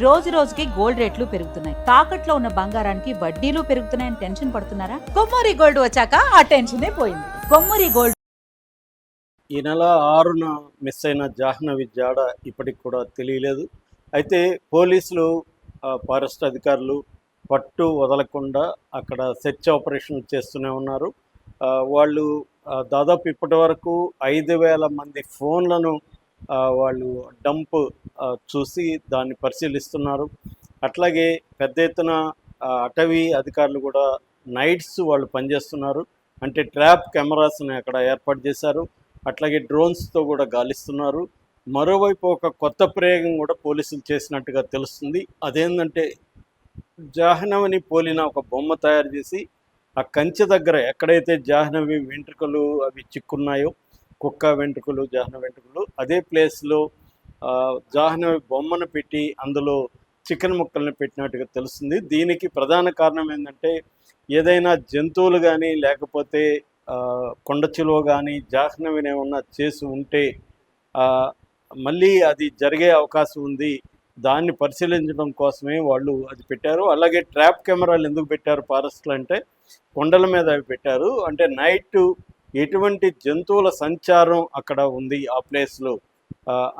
రోజు రోజుకి గోల్డ్ రేట్లు పెరుగుతున్నాయి. తాకట్లో ఉన్న బంగారానికి వడ్డీలు పెరుగుతున్నాయని టెన్షన్ పడుతున్నారా? కొమ్మూరి గోల్డ్ వచ్చాక ఆ టెన్షనే పోయింది. కొమ్మూరి గోల్డ్. ఈ నెల 6న మిస్ అయిన జాహ్నవి జాడ ఇప్పటికి కూడా తెలియలేదు. అయితే పోలీసులు, ఫారెస్ట్ అధికారులు పట్టు వదలకుండా అక్కడ సెర్చ్ ఆపరేషన్ చేస్తూనే ఉన్నారు. వాళ్ళు దాదాపు ఇప్పటి వరకు 5,000 మంది ఫోన్లను వాళ్ళు డంప్ చూసి దాన్ని పరిశీలిస్తున్నారు. అట్లాగే పెద్ద ఎత్తున అటవీ అధికారులు కూడా నైట్స్ వాళ్ళు పనిచేస్తున్నారు. అంటే ట్రాప్ కెమెరాస్ని అక్కడ ఏర్పాటు చేశారు. అట్లాగే డ్రోన్స్తో కూడా గాలిస్తున్నారు. మరోవైపు ఒక కొత్త ప్రయోగం కూడా పోలీసులు చేసినట్టుగా తెలుస్తుంది. అదేంటంటే జాహ్నవిని పోలిన ఒక బొమ్మ తయారు చేసి ఆ కంచె దగ్గర ఎక్కడైతే జాహ్నవి వెంట్రుకలు అవి చిక్కున్నాయో, కుక్క వెంట్రుకలు, జాహ్నవి వెంట్రుకలు, అదే ప్లేస్లో జాహ్నవి బొమ్మను పెట్టి అందులో చికెన్ ముక్కల్ని పెట్టినట్టుగా తెలుస్తుంది. దీనికి ప్రధాన కారణం ఏంటంటే ఏదైనా జంతువులు కానీ లేకపోతే కొండ చిలువ కానీ జాహ్నవిని ఏమన్నా చేసి ఉంటే మళ్ళీ అది జరిగే అవకాశం ఉంది. దాన్ని పరిశీలించడం కోసమే వాళ్ళు అది పెట్టారు. అలాగే ట్రాప్ కెమెరాలు ఎందుకు పెట్టారు ఫారెస్ట్లో అంటే కొండల మీద అవి పెట్టారు. అంటే నైట్ ఎటువంటి జంతువుల సంచారం అక్కడ ఉంది ఆ ప్లేస్లో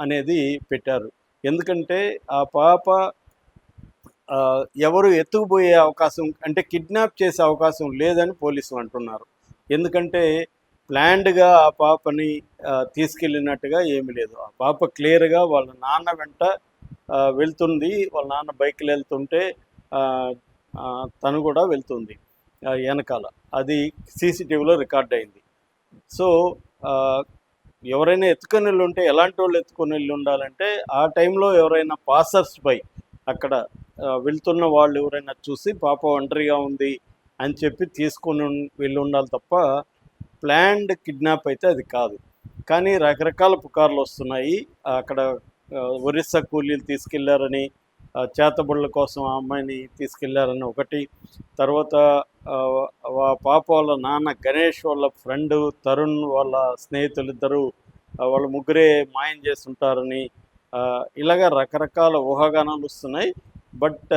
అనేది పెట్టారు. ఎందుకంటే ఆ పాప ఎవరు ఎత్తుకుపోయే అవకాశం అంటే కిడ్నాప్ చేసే అవకాశం లేదని పోలీసులు అంటున్నారు. ఎందుకంటే ప్లాన్డ్గా ఆ పాపని తీసుకెళ్ళినట్టుగా ఏమీ లేదు. ఆ పాప క్లియర్గా వాళ్ళ నాన్న వెంట వెళ్తుంది. వాళ్ళ నాన్న బైక్లో వెళ్తుంటే తను కూడా వెళ్తుంది వెనకాల. అది సీసీటీవీలో రికార్డ్ అయింది. సో ఎవరైనా ఎత్తుకొని వెళ్ళి ఉంటే ఎలాంటి వాళ్ళు ఎత్తుకొని వెళ్ళి ఉండాలంటే ఆ టైంలో ఎవరైనా పాసర్స్ బై అక్కడ వెళ్తున్న వాళ్ళు ఎవరైనా చూసి పాప ఒంటరిగా ఉంది అని చెప్పి తీసుకొని వెళ్ళి ఉండాలి తప్ప ప్లాన్డ్ కిడ్నాప్ అయితే అది కాదు. కానీ రకరకాల పుకార్లు వస్తున్నాయి. అక్కడ ఒరిస్సా కూలీలు తీసుకెళ్లారని, చేతబడుల కోసం ఆ అమ్మాయిని తీసుకెళ్లారని ఒకటి. తర్వాత పాప వాళ్ళ నాన్న గణేష్ వాళ్ళ ఫ్రెండ్ తరుణ్ వాళ్ళ స్నేహితులు ఇద్దరు వాళ్ళ ముగ్గురే మాయం చేస్తుంటారని ఇలాగ రకరకాల ఊహాగానాలు వస్తున్నాయి. బట్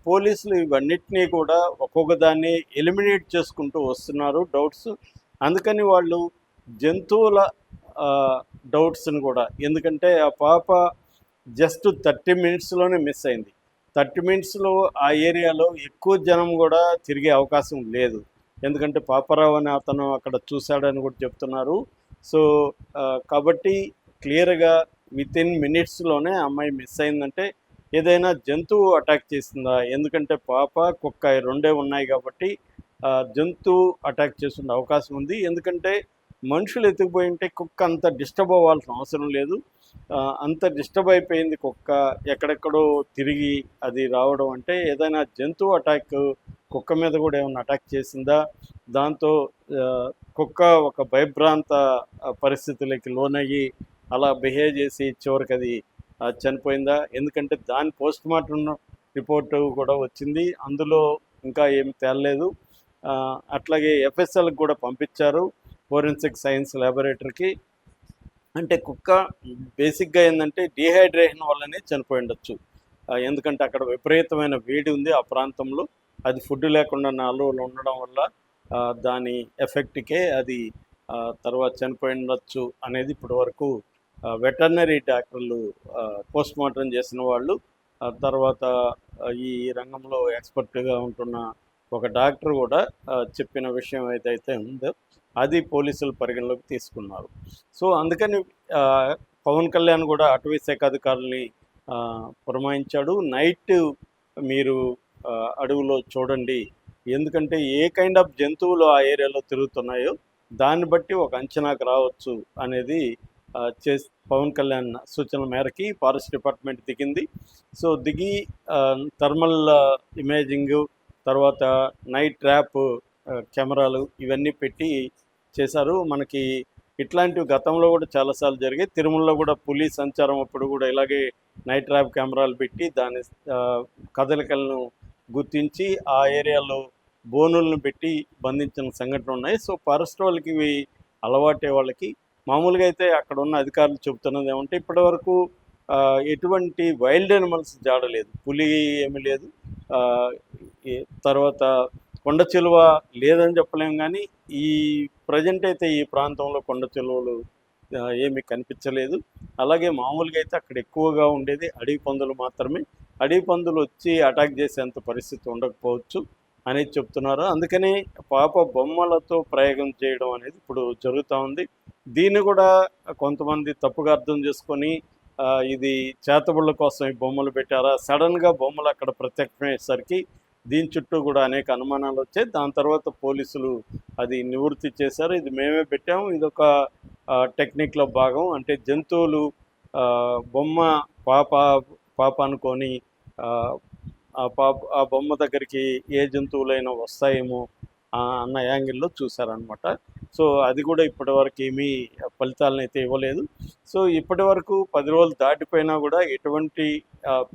పోలీసులు ఇవన్నిటినీ కూడా ఒక్కొక్క దాన్ని ఎలిమినేట్ చేసుకుంటూ వస్తున్నారు డౌట్స్. అందుకని వాళ్ళు జంతువుల డౌట్స్ని కూడా, ఎందుకంటే ఆ పాప జస్ట్ 30 మినిట్స్లోనే మిస్ అయింది. 30 మినిట్స్లో ఆ ఏరియాలో ఎక్కువ జనం కూడా తిరిగే అవకాశం లేదు. ఎందుకంటే పాపారావు అని అతను అక్కడ చూశాడని కూడా చెప్తున్నారు. సో కాబట్టి క్లియర్గా వితిన్ మినిట్స్లోనే అమ్మాయి మిస్ అయిందంటే ఏదైనా జంతువు అటాక్ చేసిందా? ఎందుకంటే పాప, కుక్క రెండే ఉన్నాయి కాబట్టి జంతువు అటాక్ చేసిన అవకాశం ఉంది. ఎందుకంటే మనుషులు ఎత్తుకుపోయి ఉంటే కుక్క అంత డిస్టర్బ్ అవ్వాల్సిన అవసరం లేదు. అంత డిస్టర్బ్ అయిపోయింది కుక్క, ఎక్కడెక్కడో తిరిగి అది రావడం అంటే ఏదైనా జంతువు అటాక్ కుక్క మీద కూడా ఏమైనా అటాక్ చేసిందా? దాంతో కుక్క ఒక భయభ్రాంత పరిస్థితులకి లోనయ్యి అలా బిహేవ్ చేసి చివరికి అది చనిపోయిందా? ఎందుకంటే దాని పోస్ట్మార్టం రిపోర్టు కూడా వచ్చింది. అందులో ఇంకా ఏం తేలలేదు. అట్లాగే ఎఫ్ఎస్ఎల్కి కూడా పంపించారు, ఫోరెన్సిక్ సైన్స్ ల్యాబొరేటరీకి. అంటే కుక్క బేసిక్గా ఏంటంటే డీహైడ్రేషన్ వల్లనే చనిపోయి ఉండొచ్చు. ఎందుకంటే అక్కడ విపరీతమైన వేడి ఉంది ఆ ప్రాంతంలో. అది ఫుడ్ లేకుండా 4 రోజులు ఉండడం వల్ల దాని ఎఫెక్ట్కే అది తర్వాత చనిపోయి ఉండొచ్చు అనేది ఇప్పటి వరకు వెటర్నరీ డాక్టర్లు, పోస్ట్మార్టం చేసిన వాళ్ళు, తర్వాత ఈ రంగంలో ఎక్స్పర్ట్గా ఉంటున్న ఒక డాక్టర్ కూడా చెప్పిన విషయం ఏదైతే ఉందో అది పోలీసులు పరిగణలోకి తీసుకున్నారు. సో అందుకని పవన్ కళ్యాణ్ కూడా అటవీ శాఖ అధికారులని పురమాయించాడు. నైట్ మీరు అడవిలో చూడండి, ఎందుకంటే ఏ కైండ్ ఆఫ్ జంతువులు ఆ ఏరియాలో తిరుగుతున్నాయో దాన్ని బట్టి ఒక అంచనాకు రావచ్చు అనేది పవన్ కళ్యాణ్ సూచనల మేరకి ఫారెస్ట్ డిపార్ట్మెంట్ దిగింది. సో దిగి థర్మల్ ఇమేజింగ్, తర్వాత నైట్ ట్రాప్ కెమెరాలు ఇవన్నీ పెట్టి చేశారు. మనకి ఇట్లాంటివి గతంలో కూడా చాలాసార్లు జరిగాయి. తిరుమలలో కూడా పులి సంచారం అప్పుడు కూడా ఇలాగే నైట్ ట్రాప్ కెమెరాలు పెట్టి దాని కదలికలను గుర్తించి ఆ ఏరియాలో బోనులను పెట్టి బంధించిన సంఘటనలు ఉన్నాయి. సో ఫారెస్ట్ వాళ్ళకి ఇవి అలవాటే. వాళ్ళకి మామూలుగా అయితే అక్కడ ఉన్న అధికారులు చెబుతున్నది ఏమంటే ఇప్పటివరకు ఎటువంటి వైల్డ్ యానిమల్స్ జాడలేదు, పులి ఏమీ లేదు. ఆ, తర్వాత కొండ చిలువ లేదని చెప్పలేము, కానీ ఈ ప్రజెంట్ అయితే ఈ ప్రాంతంలో కొండ చిలువలు ఏమీ కనిపించలేదు. అలాగే మామూలుగా అయితే అక్కడ ఎక్కువగా ఉండేది అడవి పందులు మాత్రమే. అడవి పందులు వచ్చి అటాక్ చేసేంత పరిస్థితి ఉండకపోవచ్చు అనేది చెప్తున్నారు. అందుకని పాప బొమ్మలతో ప్రయోగం చేయడం అనేది ఇప్పుడు జరుగుతూ ఉంది. దీన్ని కూడా కొంతమంది తప్పుగా అర్థం చేసుకొని ఇది చేతబడుల కోసం ఈ బొమ్మలు పెట్టారా, సడన్గా బొమ్మలు అక్కడ ప్రత్యక్షమయ్యేసరికి దీని చుట్టూ కూడా అనేక అనుమానాలు వచ్చాయి. దాని తర్వాత పోలీసులు అది నివృత్తి చేశారు. ఇది మేమే పెట్టాము, ఇదొక టెక్నిక్లో భాగం. అంటే జంతువులు బొమ్మ పాప పాప అనుకొని ఆ బొమ్మ దగ్గరికి ఏ జంతువులైనా వస్తాయేమో అన్న యాంగిల్లో చూశారనమాట. సో అది కూడా ఇప్పటివరకు ఏమీ ఫలితాలను అయితే ఇవ్వలేదు. సో ఇప్పటి వరకు 10 రోజులు దాటిపోయినా కూడా ఎటువంటి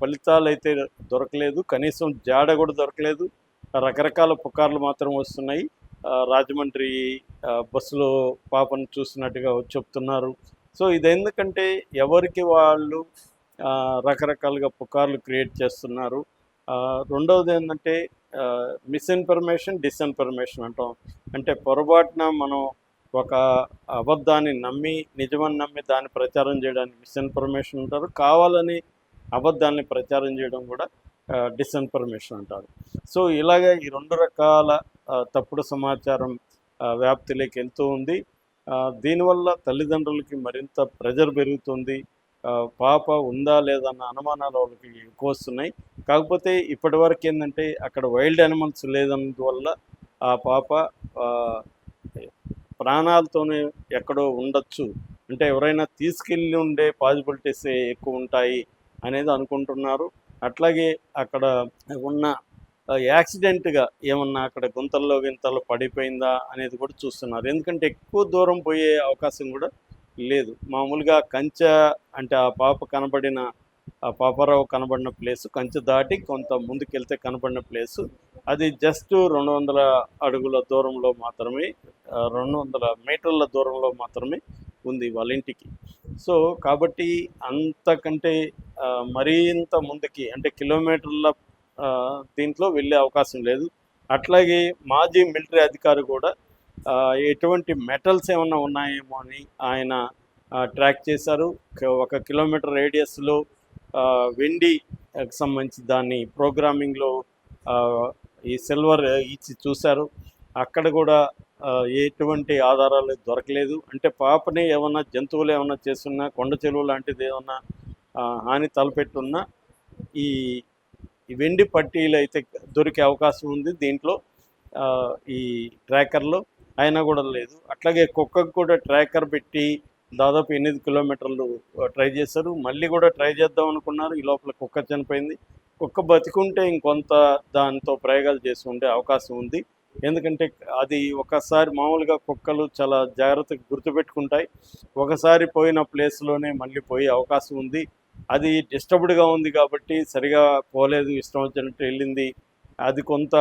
ఫలితాలు అయితే దొరకలేదు, కనీసం జాడ కూడా దొరకలేదు. రకరకాల పుకార్లు మాత్రం వస్తున్నాయి. రాజమండ్రి బస్సులో పాపను చూసినట్టుగా చెప్తున్నారు. సో ఇది ఎందుకంటే ఎవరికి వాళ్ళు రకరకాలుగా పుకార్లు క్రియేట్ చేస్తున్నారు. రెండవది ఏంటంటే మిస్ఇన్ఫర్మేషన్, డిస్ఇన్ఫర్మేషన్ అంటాం. అంటే పొరపాటున మనం ఒక అబద్ధాన్ని నమ్మి, నిజమని నమ్మి దాన్ని ప్రచారం చేయడానికి మిస్ఇన్ఫర్మేషన్ అంటారు. కావాలని అబద్ధాన్ని ప్రచారం చేయడం కూడా డిస్ఇన్ఫర్మేషన్ అంటారు. సో ఇలాగ ఈ 2 రకాల తప్పుడు సమాచారం వ్యాప్తిలోకి వెళ్తూ ఉంది. దీనివల్ల తల్లిదండ్రులకి మరింత ప్రెజర్ పెరుగుతుంది. పాప ఉందా లేదా అన్న అనుమానాలు వాళ్ళకి ఎక్కువ వస్తున్నాయి. కాకపోతే ఇప్పటివరకు ఏంటంటే అక్కడ వైల్డ్ యానిమల్స్ లేదన్నందువల్ల ఆ పాప ప్రాణాలతోనే ఎక్కడో ఉండొచ్చు, అంటే ఎవరైనా తీసుకెళ్ళి ఉండే పాసిబిలిటీస్ ఎక్కువ ఉంటాయి అనేది అనుకుంటున్నారు. అట్లాగే అక్కడ ఉన్న యాక్సిడెంట్గా ఏమన్నా అక్కడ గుంతల్లో పడిపోయిందా అనేది కూడా చూస్తున్నారు. ఎందుకంటే ఎక్కువ దూరం పోయే అవకాశం కూడా లేదు. మామూలుగా కంచె అంటే ఆ పాప కనబడిన ఆ పాపారావు కనబడిన ప్లేసు కంచె దాటి కొంత ముందుకెళ్తే కనబడిన ప్లేసు అది జస్ట్ 200 అడుగుల దూరంలో మాత్రమే, 200 మీటర్ల దూరంలో మాత్రమే ఉంది వాళ్ళ ఇంటికి. సో కాబట్టి అంతకంటే మరింత ముందుకి అంటే కిలోమీటర్ల దీంట్లో వెళ్ళే అవకాశం లేదు. అట్లాగే మాజీ మిలిటరీ అధికారి కూడా ఎటువంటి మెటల్స్ ఏమన్నా ఉన్నాయేమో అని ఆయన ట్రాక్ చేశారు. 1 కిలోమీటర్ రేడియస్లో వెండికి సంబంధించి దాన్ని ప్రోగ్రామింగ్లో ఈ సిల్వర్ ఇచ్చి చూశారు. అక్కడ కూడా ఎటువంటి ఆధారాలు దొరకలేదు. అంటే పాపని ఏమన్నా జంతువులు ఏమన్నా చేస్తున్నా, కొండ చెరువు లాంటిది ఏమన్నా హాని తలపెట్టున్నా ఈ వెండి పట్టీలు అయితే దొరికే అవకాశం ఉంది దీంట్లో, ఈ ట్రాకర్లో. అయినా కూడా లేదు. అట్లాగే కుక్కకు కూడా ట్రాకర్ పెట్టి దాదాపు 8 కిలోమీటర్లు ట్రై చేశారు. మళ్ళీ కూడా ట్రై చేద్దాం అనుకున్నారు. ఈ లోపల కుక్క చనిపోయింది. కుక్క బతికుంటే ఇంకొంత దాంతో ప్రయోగాలు చేసి ఉండే అవకాశం ఉంది. ఎందుకంటే అది ఒకసారి మామూలుగా కుక్కలు చాలా జాగ్రత్తగా గుర్తుపెట్టుకుంటాయి. ఒకసారి పోయిన ప్లేస్లోనే మళ్ళీ పోయే అవకాశం ఉంది. అది డిస్టర్బ్డ్గా ఉంది కాబట్టి సరిగా పోలేదు, ఇష్టం వచ్చినట్టు వెళ్ళింది. అది కొంత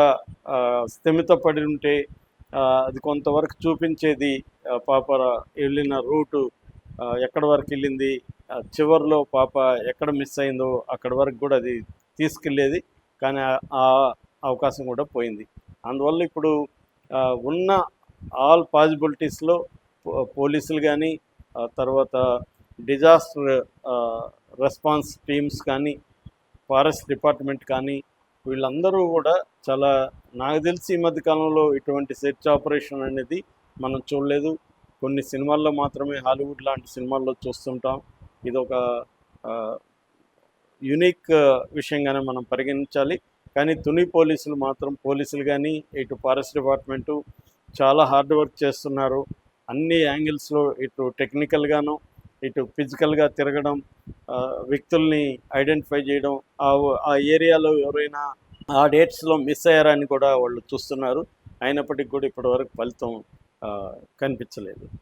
స్థిమితపడి ఉంటే అది కొంతవరకు చూపించేది పాప వెళ్ళిన రూటు ఎక్కడి వరకు వెళ్ళింది, చివరిలో పాప ఎక్కడ మిస్ అయిందో అక్కడి వరకు కూడా అది తీసుకెళ్ళేది. కానీ ఆ అవకాశం కూడా పోయింది. అందువల్ల ఇప్పుడు ఉన్న ఆల్ పాసిబిలిటీస్లో పోలీసులు కానీ, తర్వాత డిజాస్టర్ రెస్పాన్స్ టీమ్స్ కానీ, ఫారెస్ట్ డిపార్ట్మెంట్ కానీ, వీళ్ళందరూ కూడా చాలా, నాకు తెలిసి ఈ మధ్యకాలంలో ఇటువంటి సెర్చ్ ఆపరేషన్ అనేది మనం చూడలేదు. కొన్ని సినిమాల్లో మాత్రమే, హాలీవుడ్ లాంటి సినిమాల్లో చూస్తుంటాం. ఇది ఒక యూనిక్ విషయంగానే మనం పరిగణించాలి. కానీ తుని పోలీసులు కానీ, ఇటు ఫారెస్ట్ డిపార్ట్మెంటు చాలా హార్డ్ వర్క్ చేస్తున్నారు. అన్ని యాంగిల్స్లో ఇటు టెక్నికల్గాను, ఇటు ఫిజికల్గా తిరగడం, వ్యక్తుల్ని ఐడెంటిఫై చేయడం, ఆ ఏరియాలో ఎవరైనా ఆ డేట్స్లో మిస్ అయ్యారని కూడా వాళ్ళు చూస్తున్నారు. అయినప్పటికీ కూడా ఇప్పటివరకు ఫలితం కనిపించలేదు.